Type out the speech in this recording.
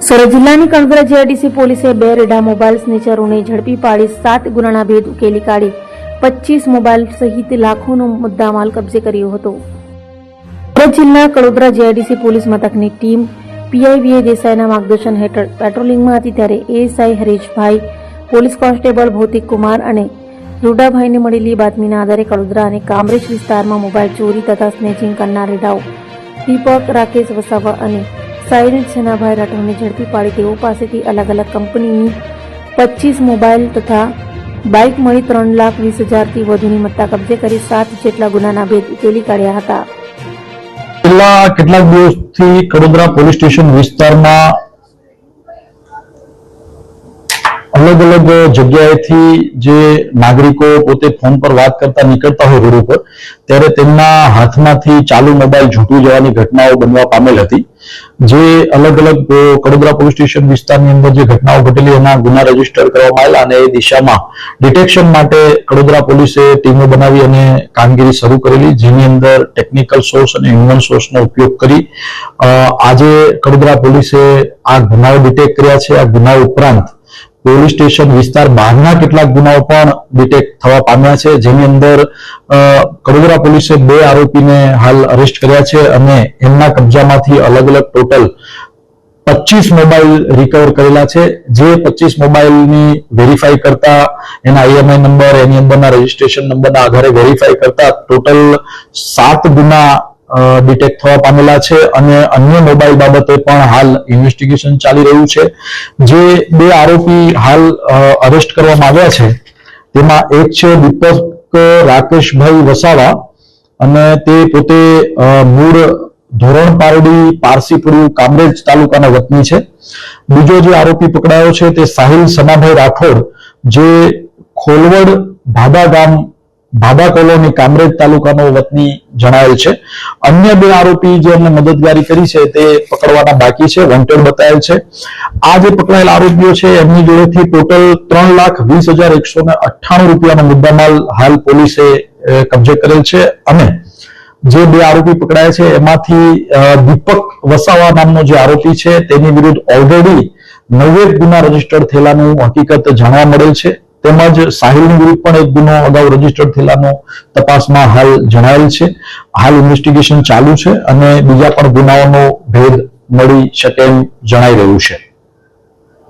સુરત જિલ્લાની કણોદરા જીઆઈડીસી પોલીસે 2 રેડા મોબાઈલ સ્નેચરોને ઝડપી પાડી 7 ગુનાના ભેદ ઉકેલી કાઢી 25 મોબાઈલ સહિત લાખોનો મુદ્દામાલ કબજે કર્યો હતો. સુરત જિલ્લા કણોદરા જીઆઈડીસી પોલીસ મથકની ટીમ પીઆઈવીએ દેસાઈના માર્ગદર્શન હેઠળ પેટ્રોલિંગમાં હતી ત્યારે એએસઆઈ હરેશભાઈ, પોલીસ કોન્સ્ટેબલ ભૌતિક કુમાર અને રૂડાભાઈને મળેલી બાતમીના આધારે કણોદરા અને કામરેજ વિસ્તારમાં મોબાઈલ ચોરી તથા સ્નેચિંગ કરનાર રેડાઓ દીપક રાકેશ વસાવા અને સાયરન છનાભાઈ રાઠોડને ઝડપી પાડી તેઓ પાસેથી અલગ અલગ કંપનીની 25 મોબાઈલ તથા બાઇક મળી 3,20,000 થી વધુની મત્તા કબજે કરી 7 જેટલા ગુનાના ભેદ ઉકેલી કાઢ્યા હતા. છેલ્લા કેટલાક દિવસથી કડોદરા પોલીસ સ્ટેશન વિસ્તારમાં અલગ અલગ જગ્યાએથી જે નાગરિકો પોતે ફોન પર વાત કરતા નીકળતા હોય રોડ ઉપર ત્યારે તેમના હાથમાંથી ચાલુ મોબાઈલ ઝૂંટવી જવાની ઘટનાઓ બનવા પામેલ હતી. જે અલગ અલગ કડોદરા પોલીસ સ્ટેશન વિસ્તારની અંદર જે ઘટનાઓ ઘટેલી એના ગુના રજીસ્ટર કરવામાં આવેલા અને એ દિશામાં ડિટેક્શન માટે કડોદરા પોલીસે ટીમો બનાવી અને કામગીરી શરૂ કરેલી, જેની અંદર ટેકનિકલ સોર્સ અને હ્યુમન સોર્સનો ઉપયોગ કરી આજે કડોદરા પોલીસે આ ગુનાઓ ડિટેક્ટ કર્યા છે. આ ગુનાઓ ઉપરાંત પોલીસ સ્ટેશન વિસ્તાર બહારના કેટલાક ગુનાઓ પણ ડિટેક્ટ થવા પામ્યા છે, જેની અંદર કડોદરા પોલીસે 2 આરોપીને હાલ અરેસ્ટ કર્યા છે અને એમના કબજામાંથી અલગ અલગ ટોટલ 25 મોબાઈલ રિકવર કરેલા છે. જે 25 મોબાઈલની વેરીફાઈ કરતા એના આઈએમઆઈ નંબર, એની અંદરના રજીસ્ટ્રેશન નંબરના આધારે વેરીફાઈ કરતા ટોટલ 7 ગુના ડિટેક્ટ થવા પામેલા છે અને અન્ય મોબાઈલ બાબતે પણ હાલ ઇન્વેસ્ટિગેશન ચાલી રહ્યું છે. જે 2 આરોપી હાલ અરેસ્ટ કરવામાં આવ્યા છે તેમાં એક છે દીપક રાકેશભાઈ વસાવા અને તે પોતે મૂળ ધોરણ પારડી પારસીપુરી કામરેજ તાલુકાના વતની છે. બીજો જે આરોપી પકડાયો છે તે સાહિલ સનાભાઈ રાઠોડ, જે ખોલવડ ભાદા ગામ ભાદા કોલોની કામરેજ તાલુકાનો વતની જણાયેલ છે. અન્ય 2 આરોપી જે અમને મદદગારી કરી છે તે પકડવાના બાકી છે, વોન્ટેડ બતાવેલ છે. આ જે પકડાયેલા આરોપીઓ છે એમની જોડેથી ટોટલ 3,20,198 રૂપિયાનો મુદ્દામાલ હાલ પોલીસે કબજે કરેલ છે અને જે 2 આરોપી પકડાયા છે એમાંથી દીપક વસાવા નામનો જે આરોપી છે તેની વિરુદ્ધ ઓલરેડી 9 ગુના રજીસ્ટર થયેલાનું હકીકત જાણવા મળેલ છે. તેમજ સાહિલની વિરુદ્ધ પણ એક ગુનો અગાઉ રજીસ્ટર થયેલાનો તપાસમાં હાલ જણાયેલ છે. હાલ ઇન્વેસ્ટિગેશન ચાલુ છે અને બીજા પણ ગુનાઓનો ભેદ મળી શકે એમ જણાઈ રહ્યું છે.